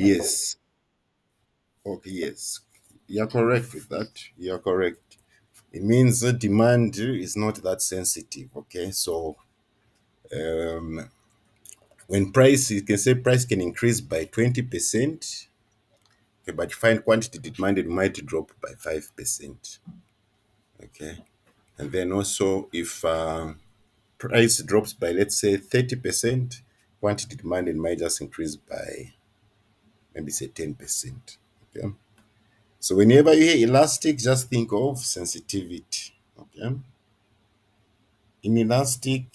Yes. Okay, yes. You're correct with that. You're correct. It means the demand is not that sensitive. Okay. So um, when price, you can say price can increase by 20%, okay, but you find quantity demanded might drop by 5%. Okay. And then also if price drops by, let's say, 30%, quantity demanded might just increase by maybe say 10%. Okay. So whenever you hear elastic, just think of sensitivity. Okay. Inelastic,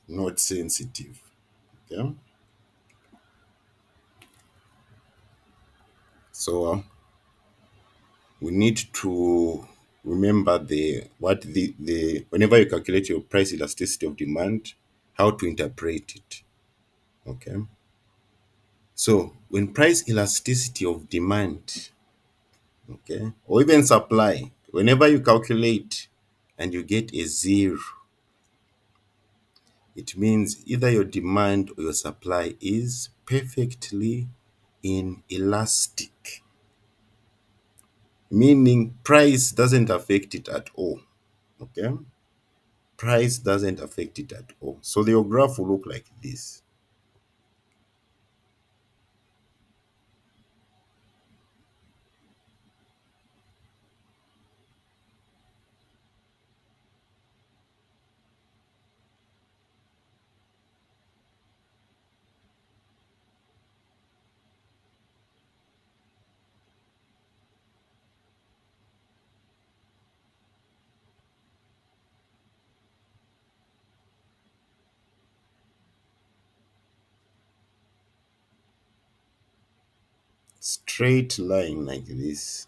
not sensitive. Okay. So we need to remember the whenever you calculate your price elasticity of demand, how to interpret it. Okay. So when price elasticity of demand, okay, or even supply, whenever you calculate and you get a zero, it means either your demand or your supply is perfectly inelastic, meaning price doesn't affect it at all. Okay? Price doesn't affect it at all. So your graph will look like this. Straight line like this.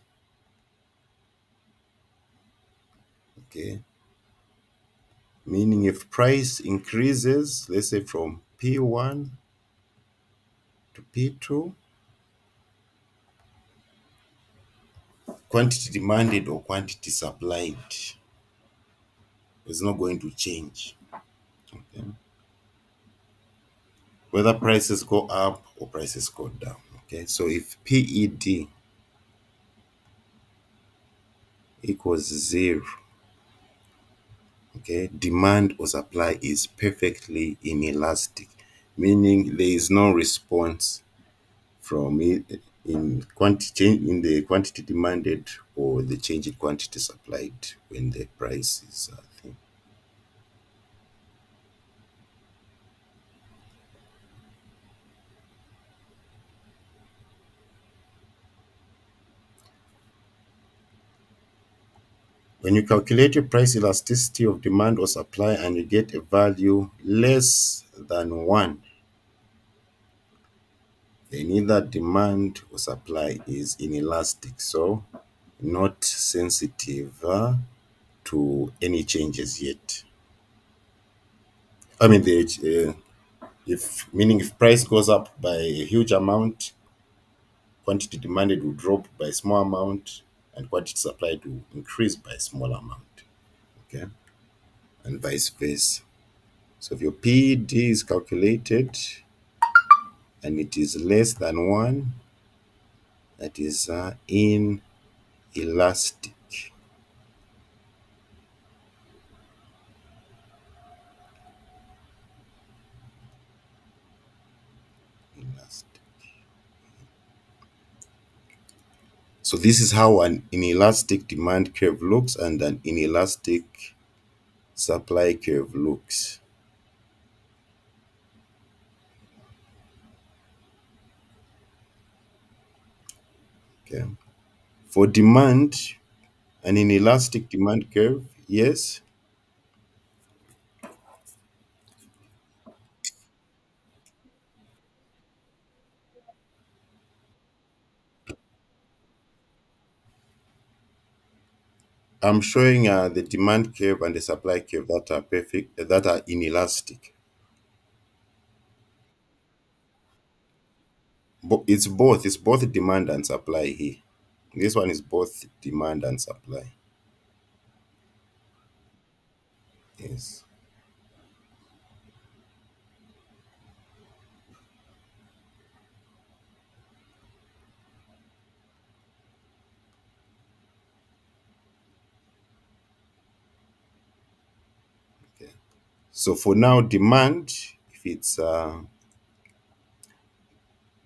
Okay? Meaning if price increases, let's say from P1 to P2, quantity demanded or quantity supplied is not going to change. Okay? Whether prices go up or prices go down. Okay, so if PED equals zero, okay, demand or supply is perfectly inelastic, meaning there is no response from it in quantity in the quantity demanded or the change in quantity supplied when the price is thing. When you calculate your price elasticity of demand or supply and you get a value less than one, then either demand or supply is inelastic, so not sensitive to any changes yet. I mean, if meaning if price goes up by a huge amount, quantity demanded will drop by a small amount, and quantity supplied will increase by a small amount. Okay, and vice versa. So if your PED is calculated and it is less than one, that is inelastic. Inelastic. So this is how an inelastic demand curve looks and an inelastic supply curve looks. Okay. For demand, an inelastic demand curve, yes, I'm showing the demand curve and the supply curve that are perfect, that are inelastic. But it's both demand and supply here. This one is both demand and supply. Yes. So for now, demand, if it's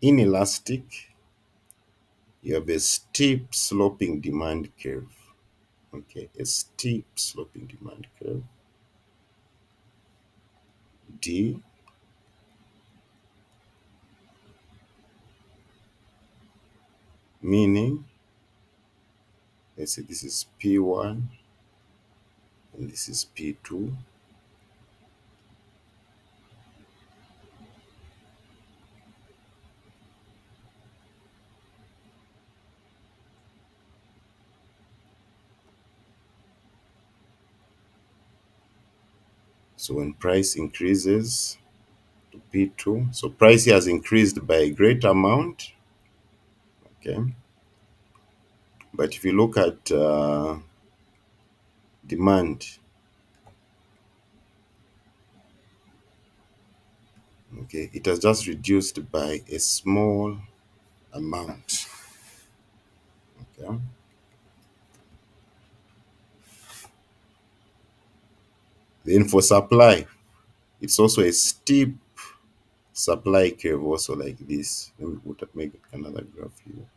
inelastic, you have a steep sloping demand curve. Okay, a steep sloping demand curve. D, meaning, let's say this is P1 and this is P2. So when price increases to P2, so price has increased by a great amount. Okay, but if you look at demand, okay, it has just reduced by a small amount. Okay, then for supply, it's also a steep supply curve, also like this. Let me make another graph here.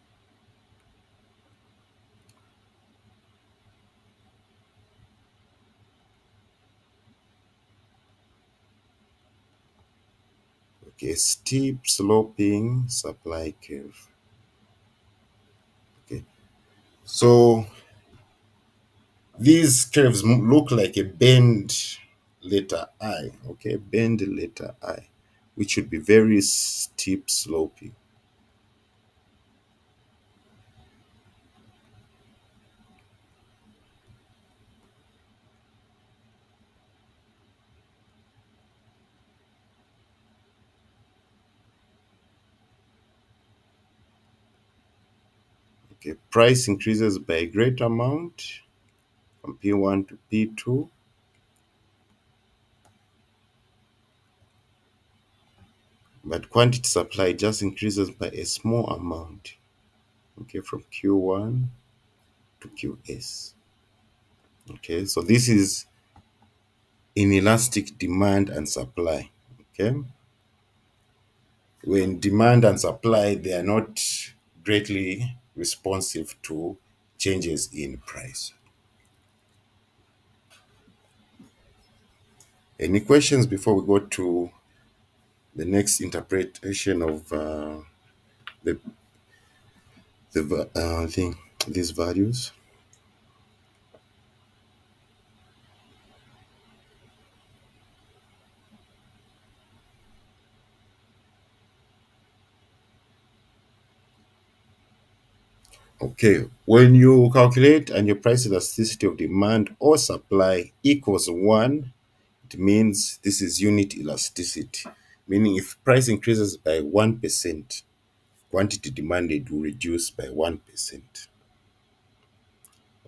Okay, steep sloping supply curve. Okay, so these curves look like a bend letter I. Okay, bend letter I, which should be very steep sloping. Okay, price increases by a great amount from P1 to P2, but quantity supply just increases by a small amount. Okay, from Q1 to QS. Okay, so this is inelastic demand and supply. Okay, when demand and supply, they are not greatly responsive to changes in price. Any questions before we go to the next interpretation of the thing, these values? Okay, when you calculate and your price elasticity of demand or supply equals 1, it means this is unit elasticity, meaning if price increases by 1%, quantity demanded will reduce by 1%.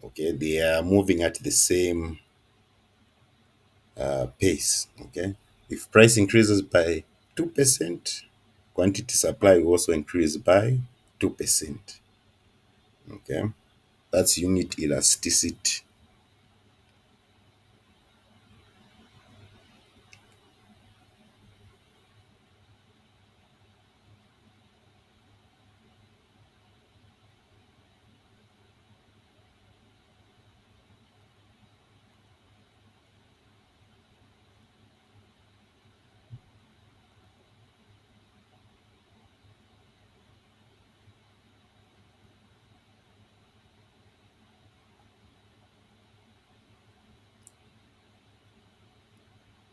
Okay, they are moving at the same pace. Okay, if price increases by 2%, quantity supply will also increase by 2%. Okay, that's unit elasticity.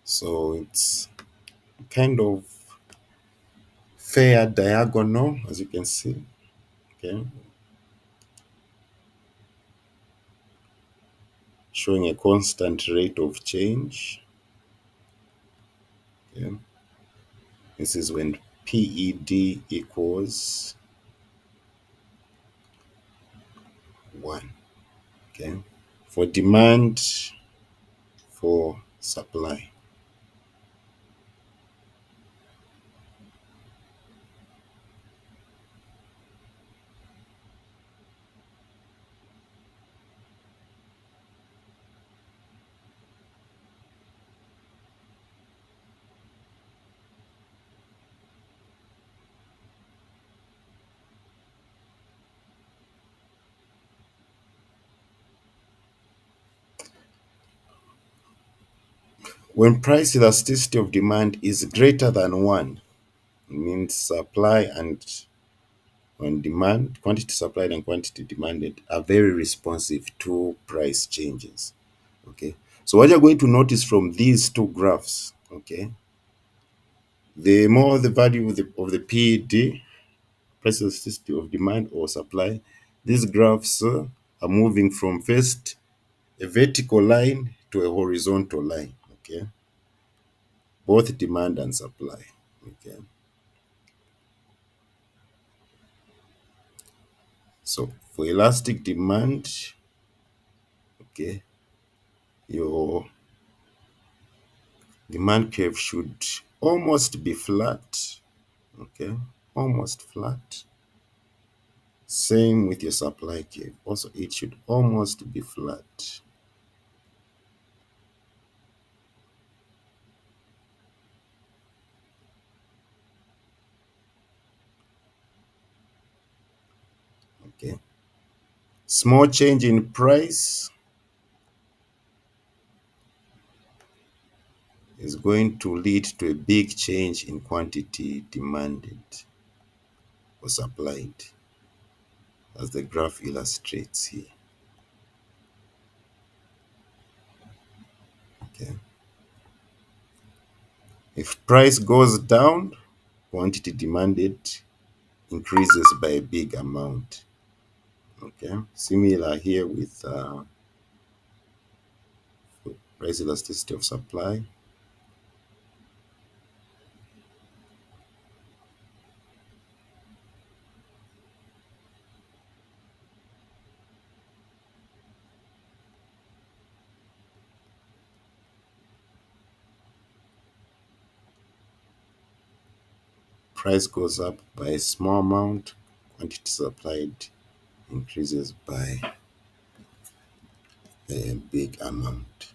So it's kind of fair diagonal, as you can see. Okay, showing a constant rate of change. Okay, this is when PED equals 1. Okay, for demand, for supply. When price elasticity of demand is greater than one, it means supply and on demand, quantity supplied and quantity demanded are very responsive to price changes. Okay. So what you're going to notice from these two graphs, okay, the more the value of the PED, price elasticity of demand or supply, these graphs are moving from first a vertical line to a horizontal line. Okay. Both demand and supply. Okay. So for elastic demand, okay, your demand curve should almost be flat. Okay, almost flat. Same with your supply curve. Also, it should almost be flat. Okay. Small change in price is going to lead to a big change in quantity demanded or supplied, as the graph illustrates here. Okay. If price goes down, quantity demanded increases by a big amount. Okay. Similar here with price elasticity of supply. Price goes up by a small amount, quantity supplied increases by a big amount.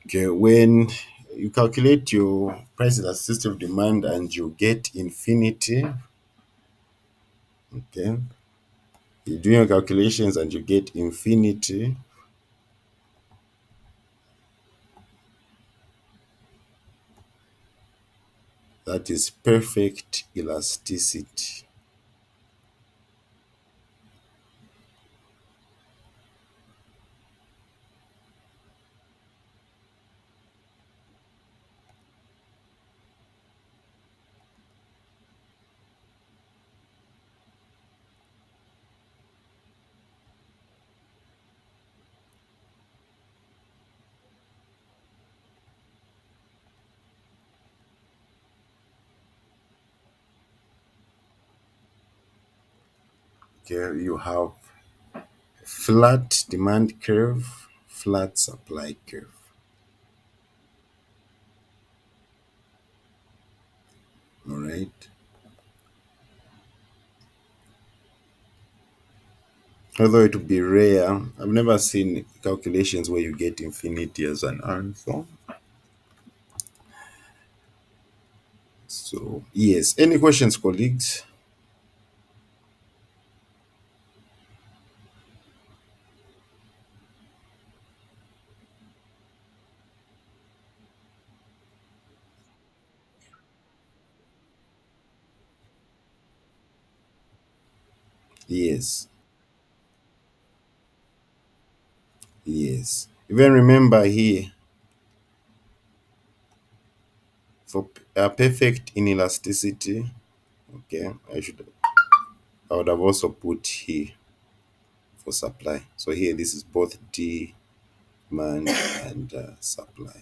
Okay, when you calculate your price elasticity of demand and you get infinity, okay, you do your calculations and you get infinity, that is perfect elasticity. Okay, you have flat demand curve, flat supply curve. All right. Although it would be rare, I've never seen calculations where you get infinity as an answer. So, yes. Any questions, colleagues? Yes. Yes. Even remember here, for perfect inelasticity, okay, I would have also put here for supply. So here, this is both demand and supply.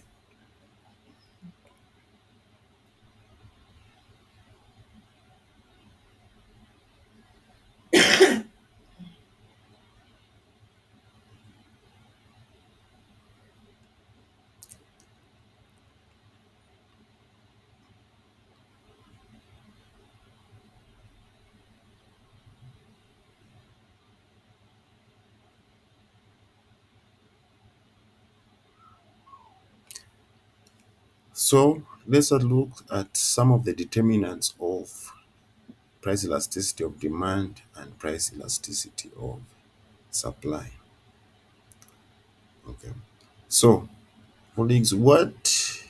So let's look at some of the determinants of price elasticity of demand and price elasticity of supply. Okay. So, colleagues, what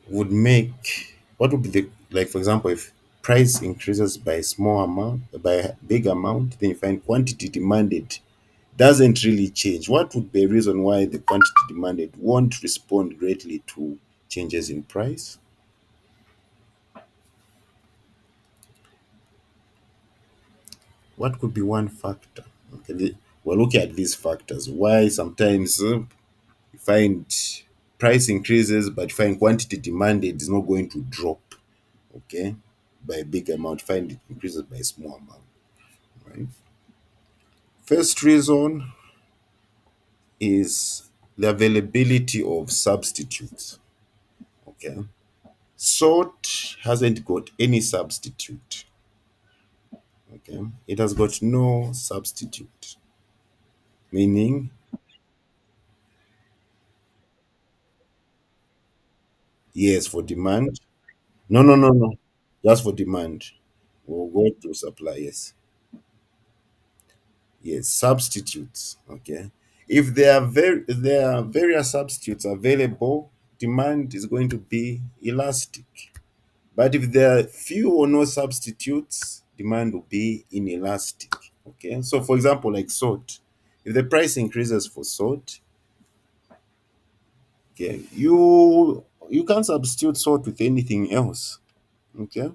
would be the, like, for example, if price increases by a small amount, by a big amount, then you find quantity demanded doesn't really change. What would be a reason why the quantity demanded won't respond greatly to changes in price? What could be one factor? Okay, we're looking at these factors. Why sometimes you find price increases, but you find quantity demanded is not going to drop, okay, by a big amount. Find it increases by a small amount, right? First reason is the availability of substitutes, okay? Salt hasn't got any substitute, okay? It has got no substitute, meaning, yes, for demand. No, no, no, no. Just for demand. We'll go to supply, yes. Yes, substitutes. Okay. If there are various substitutes available, demand is going to be elastic. But if there are few or no substitutes, demand will be inelastic. Okay. So for example, like salt. If the price increases for salt, okay, you can't substitute salt with anything else. Okay.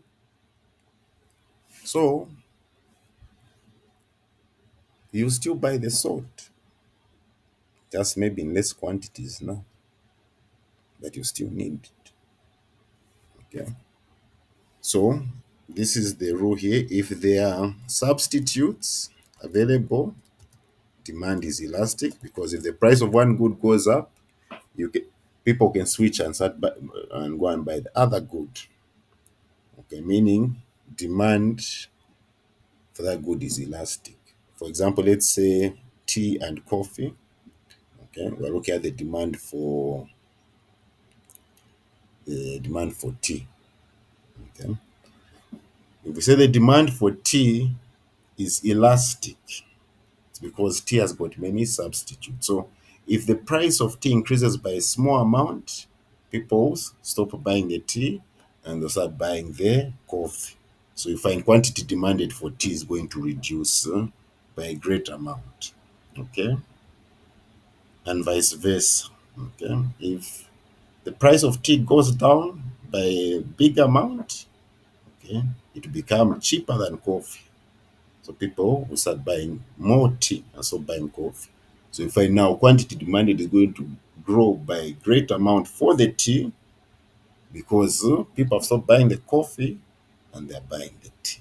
So you still buy the salt, just maybe in less quantities now, but you still need it. Okay. So this is the rule here. If there are substitutes available, demand is elastic, because if the price of one good goes up, you can, people can switch and and go and buy the other good. Okay, meaning demand for that good is elastic. For example, let's say tea and coffee. Okay, we're looking at the demand for tea. Okay, if we say the demand for tea is elastic, it's because tea has got many substitutes. So if the price of tea increases by a small amount, people stop buying the tea and they'll start buying the coffee. So you find quantity demanded for tea is going to reduce by a great amount. Okay. And vice versa. Okay. If the price of tea goes down by a big amount, okay, it will become cheaper than coffee. So people will start buying more tea and stop buying coffee. So if I now quantity demanded is going to grow by a great amount for the tea, because people have stopped buying the coffee and they're buying the tea.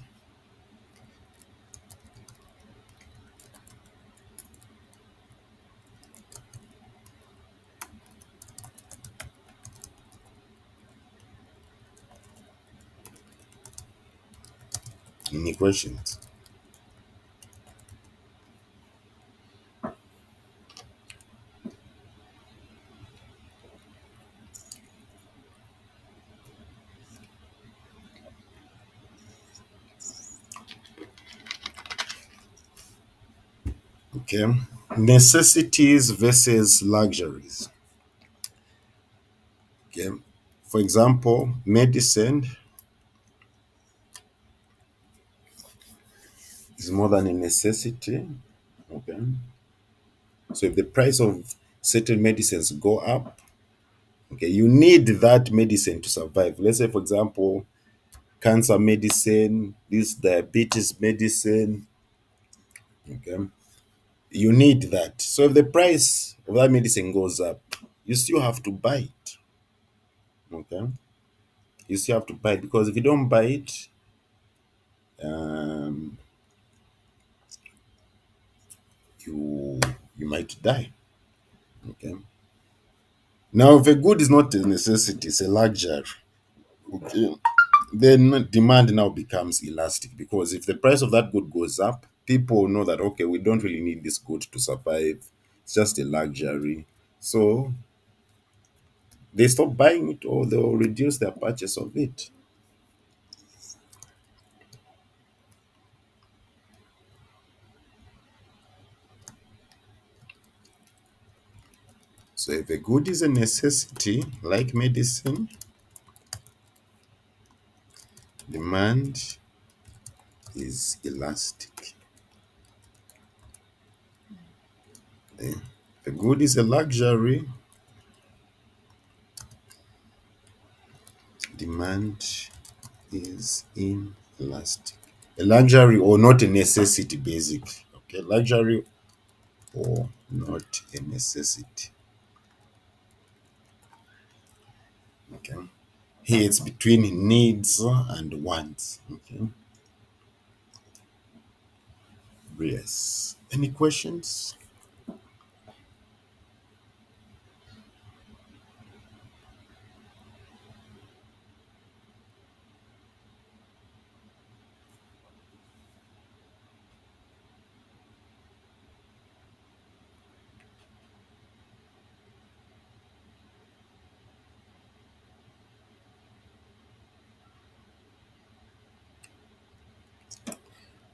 Any questions? Okay. Necessities versus luxuries. Okay. For example, medicine is more than a necessity. Okay. So if the price of certain medicines go up, okay, you need that medicine to survive. Let's say, for example, cancer medicine, this diabetes medicine, okay, you need that. So if the price of that medicine goes up, you still have to buy it. Okay, you still have to buy it, because if you don't buy it, um, you you might die. Okay. Now, if a good is not a necessity, it's a luxury. Okay, then demand now becomes elastic, because if the price of that good goes up, people know that, okay, we don't really need this good to survive. It's just a luxury. So They stop buying it or they'll reduce their purchase of it. So if a good is a necessity, like medicine, demand is elastic. Eh, if a good is a luxury, demand is inelastic. A luxury or not a necessity, basically. Okay, luxury or not a necessity. Okay. Here it's between needs and wants. Okay. Yes. Any questions?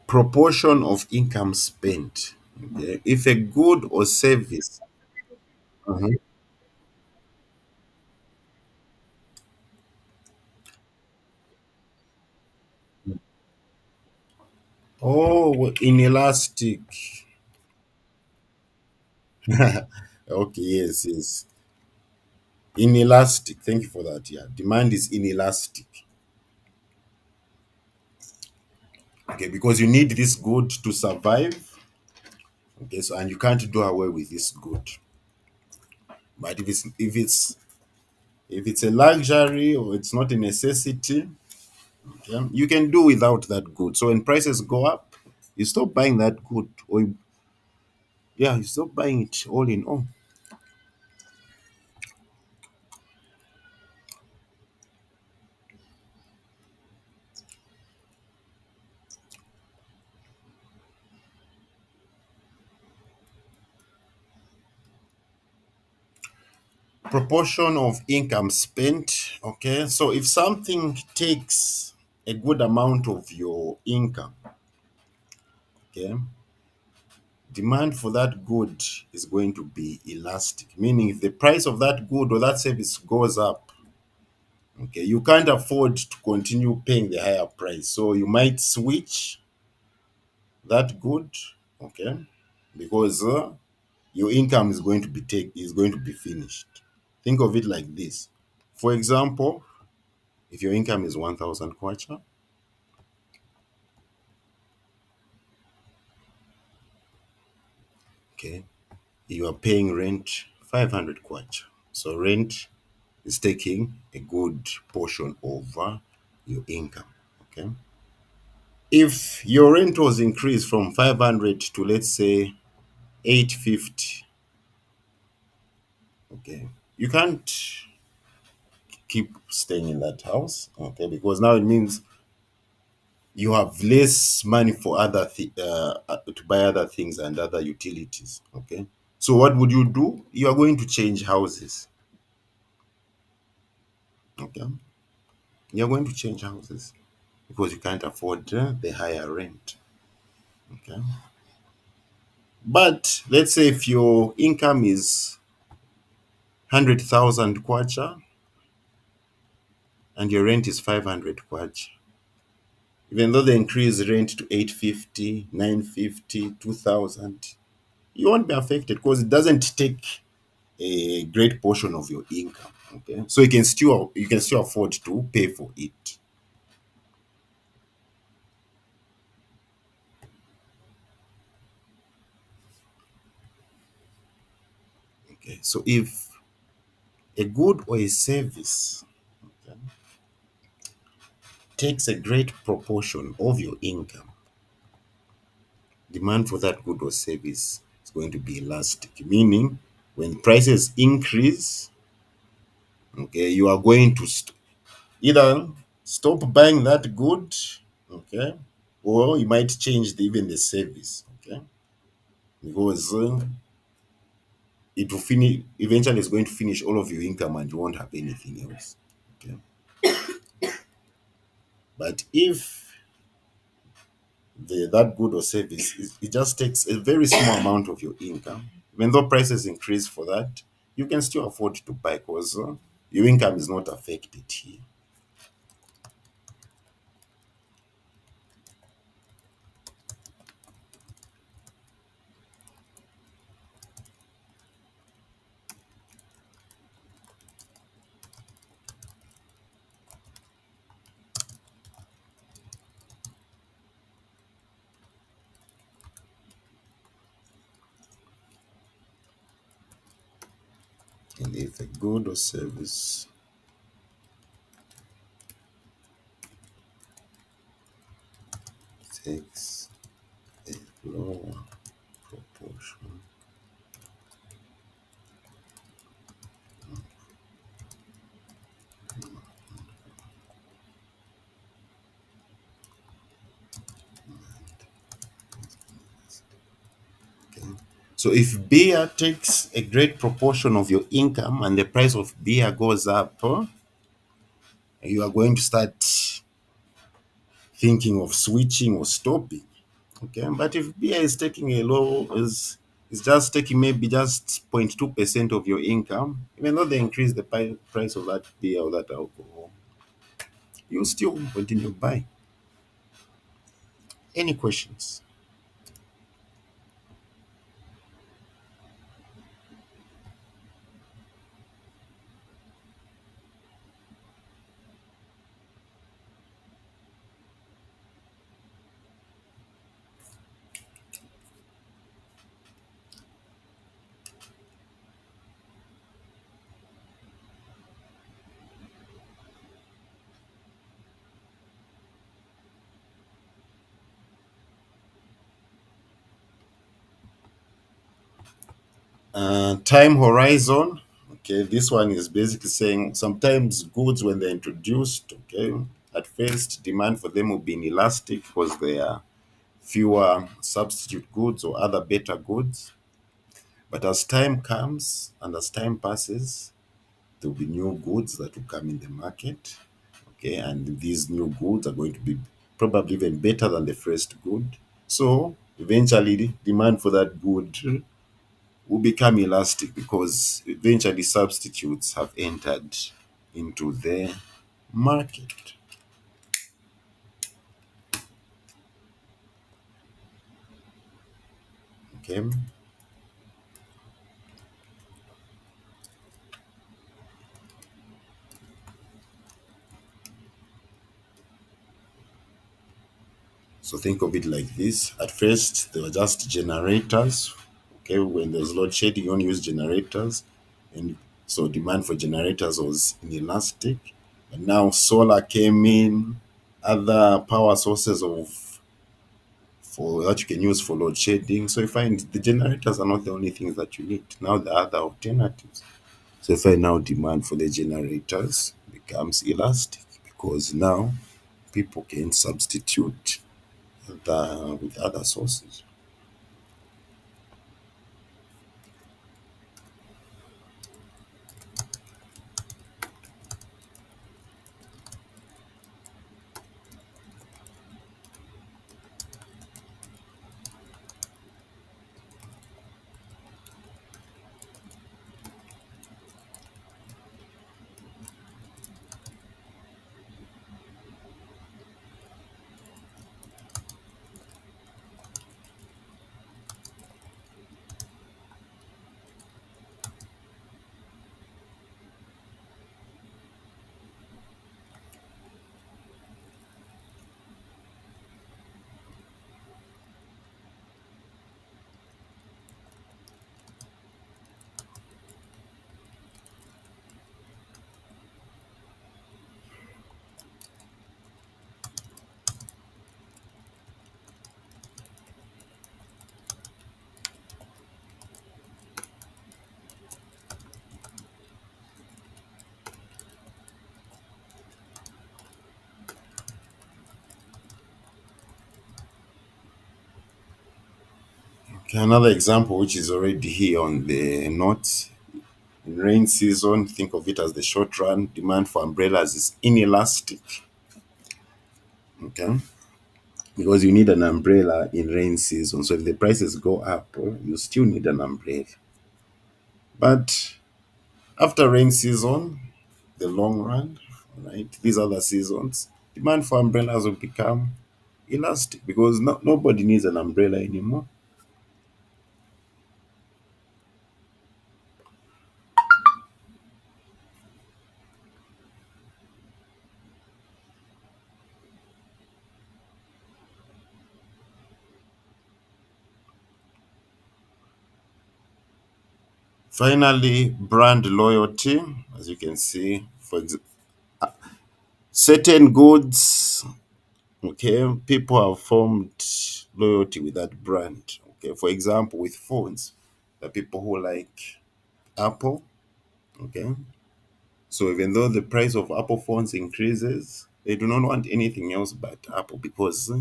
Proportion of income spent. Okay. If a good or service. Mhm. Oh, inelastic. Okay, yes, yes. Inelastic. Thank you for that. Yeah. Demand is inelastic. Okay, because you need this good to survive. Okay, so and you can't do away with this good. But if it's a luxury or it's not a necessity, okay, you can do without that good. So when prices go up, you stop buying that good, or yeah, you stop buying it all in all. Proportion of income spent. Okay, so if something takes a good amount of your income, okay, demand for that good is going to be elastic, meaning if the price of that good or that service goes up, okay, you can't afford to continue paying the higher price, so you might switch that good, okay, because your income is going to be finished. Think of it like this. For example, if your income is 1000 kwacha, okay, you are paying rent 500 kwacha, so rent is taking a good portion over your income. Okay. If your rent was increased from 500 to, let's say, 850, okay, you can't keep staying in that house, okay, because now it means you have less money for to buy other things and other utilities. Okay. So what would you do? You are going to change houses. Okay. You're going to change houses because you can't afford the higher rent. Okay. But let's say if your income is 100,000 kwacha and your rent is 500 kwacha, even though they increase rent to 850, 950, 2,000, you won't be affected because it doesn't take a great portion of your income. Okay. So you can still afford to pay for it. Okay. So if a good or a service, okay, takes a great proportion of your income, demand for that good or service is going to be elastic, meaning when prices increase, okay, you are going to either stop buying that good, okay, or you might change even the service, okay, because it will finish eventually. It's going to finish all of your income and you won't have anything else. Okay. But if that good or service it just takes a very small amount of your income, even though prices increase for that, you can still afford to buy because your income is not affected here. And if a good or service takes a lower proportion, okay. So if beer takes a great proportion of your income and the price of beer goes up, you are going to start thinking of switching or stopping. Okay, but if beer is taking a low is just taking maybe just 0.2% of your income, even though they increase the price of that beer or that alcohol, you still continue buying. Any questions? Time horizon. Okay, this one is basically saying sometimes goods when they're introduced, okay, at first demand for them will be inelastic because there are fewer substitute goods or other better goods. But as time comes and as time passes, there will be new goods that will come in the market. Okay, and these new goods are going to be probably even better than the first good. So eventually, the demand for that good will become elastic because eventually substitutes have entered into the market. Okay, so think of it like this. At first, they were just generators. Okay, when there's load shedding, you only use generators, and so demand for generators was inelastic. But now solar came in, other power sources of for that you can use for load shedding. So you find the generators are not the only things that you need. Now there are other alternatives. So you find now demand for the generators becomes elastic because now people can substitute with other sources. Okay, another example, which is already here on the notes. In rain season, think of it as the short run. Demand for umbrellas is inelastic. Okay, because you need an umbrella in rain season. So if the prices go up, you still need an umbrella. But after rain season, the long run, right? These other seasons, demand for umbrellas will become elastic because nobody needs an umbrella anymore. Finally, brand loyalty, as you can see, certain goods, okay, people have formed loyalty with that brand. Okay, for example, with phones, the people who like Apple, okay. So even though the price of Apple phones increases, they do not want anything else but Apple because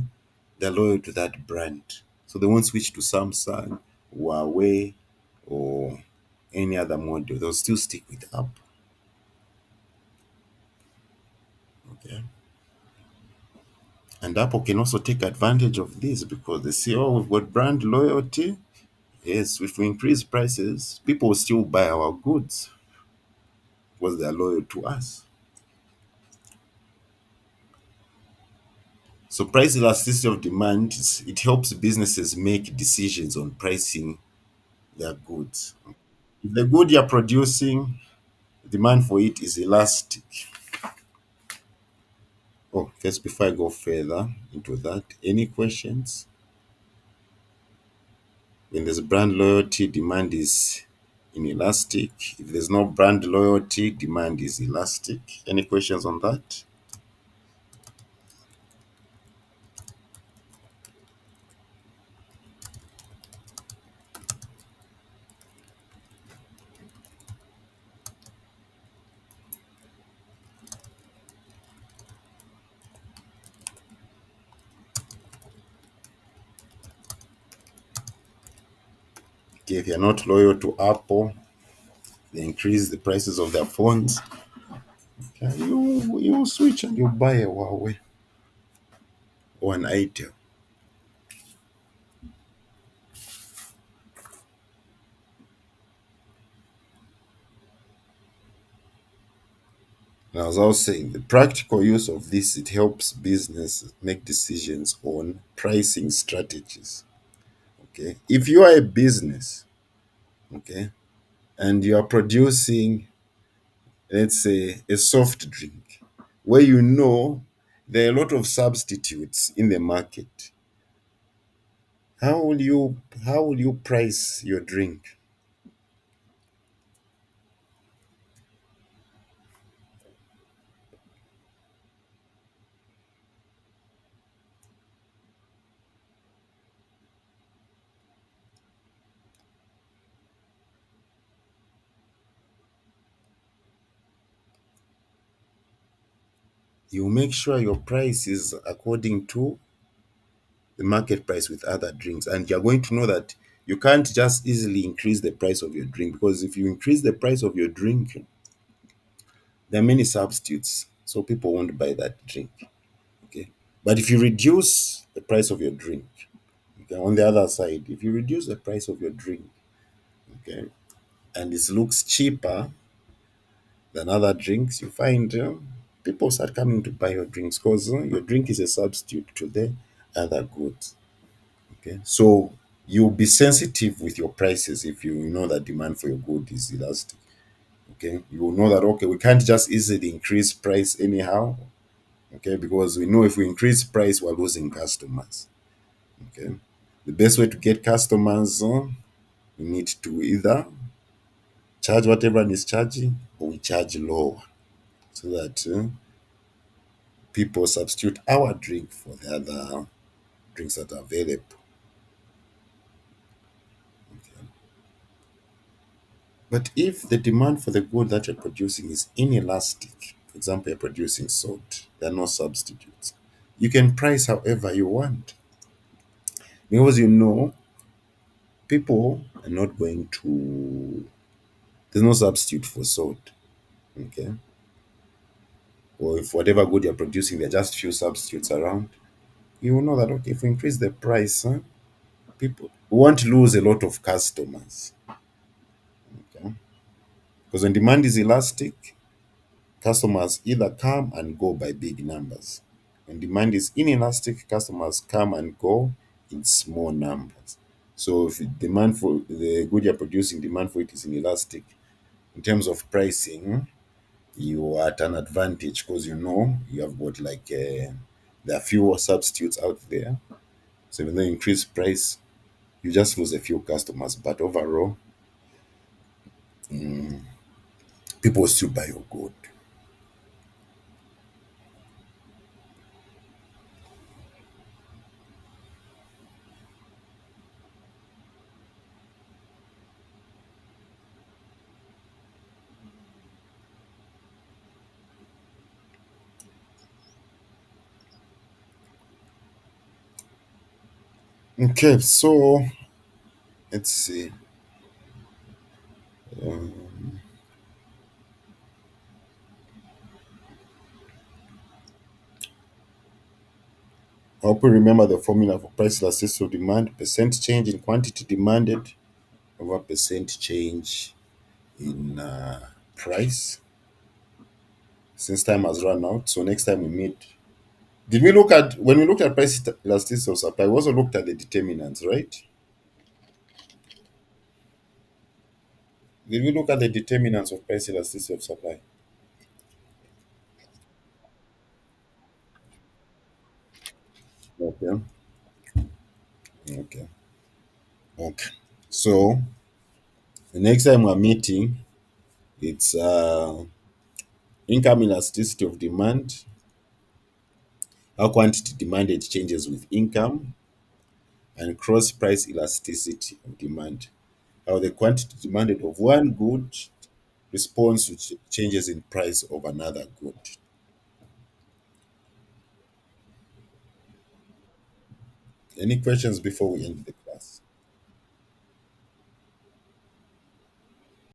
they're loyal to that brand. So they won't switch to Samsung, Huawei, or any other model. They'll still stick with Apple. Okay. And Apple can also take advantage of this because they see, oh, we've got brand loyalty. Yes, if we increase prices, people will still buy our goods because they're loyal to us. So price elasticity of demand, it helps businesses make decisions on pricing their goods. If the good you're producing, demand for it is elastic. Oh, first, before I go further into that, any questions? When there's brand loyalty, demand is inelastic. If there's no brand loyalty, demand is elastic. Any questions on that? Okay, if you're not loyal to Apple, they increase the prices of their phones. Okay, you switch and you buy a Huawei or an itel. And as I was saying, the practical use of this, it helps business make decisions on pricing strategies. Okay. If you are a business, okay, and you are producing, let's say, a soft drink, where you know there are a lot of substitutes in the market, how will you price your drink? You make sure your price is according to the market price with other drinks. And you're going to know that you can't just easily increase the price of your drink because if you increase the price of your drink, there are many substitutes. So people won't buy that drink. Okay. But if you reduce the price of your drink, okay, on the other side, if you reduce the price of your drink, okay, and it looks cheaper than other drinks, you find people start coming to buy your drinks because your drink is a substitute to the other goods. Okay, so you'll be sensitive with your prices if you know that demand for your good is elastic. Okay, you will know that okay, we can't just easily increase price anyhow. Okay, because we know if we increase price, we're losing customers. Okay, the best way to get customers, we need to either charge what everyone is charging, or we charge lower so that people substitute our drink for the other drinks that are available. But if the demand for the good that you're producing is inelastic, for example, you're producing salt, there are no substitutes, you can price however you want because you know People are not going to, there's no substitute for salt. Okay. Or if whatever good you're producing, there are just few substitutes around, you will know that okay, if we increase the price, people won't lose a lot of customers. Okay. Because when demand is elastic, customers either come and go by big numbers. When demand is inelastic, customers come and go in small numbers. So if demand for the good you're producing, demand for it is inelastic, in terms of pricing, you are at an advantage because you know you have got like there are fewer substitutes out there. So when they increase price, you just lose a few customers, but overall, people will still buy your good. Okay, so let's see. I hope you remember the formula for price elasticity of demand: percent change in quantity demanded over percent change in price. Since time has run out, so next time we meet, did we look at when we looked at price elasticity of supply? We also looked at the determinants, right? Did we look at the determinants of price elasticity of supply? Okay. Okay. Okay. So the next time we're meeting, it's income elasticity of demand, how quantity demanded changes with income, and cross price elasticity of demand, how the quantity demanded of one good responds to changes in price of another good. Any questions before we end the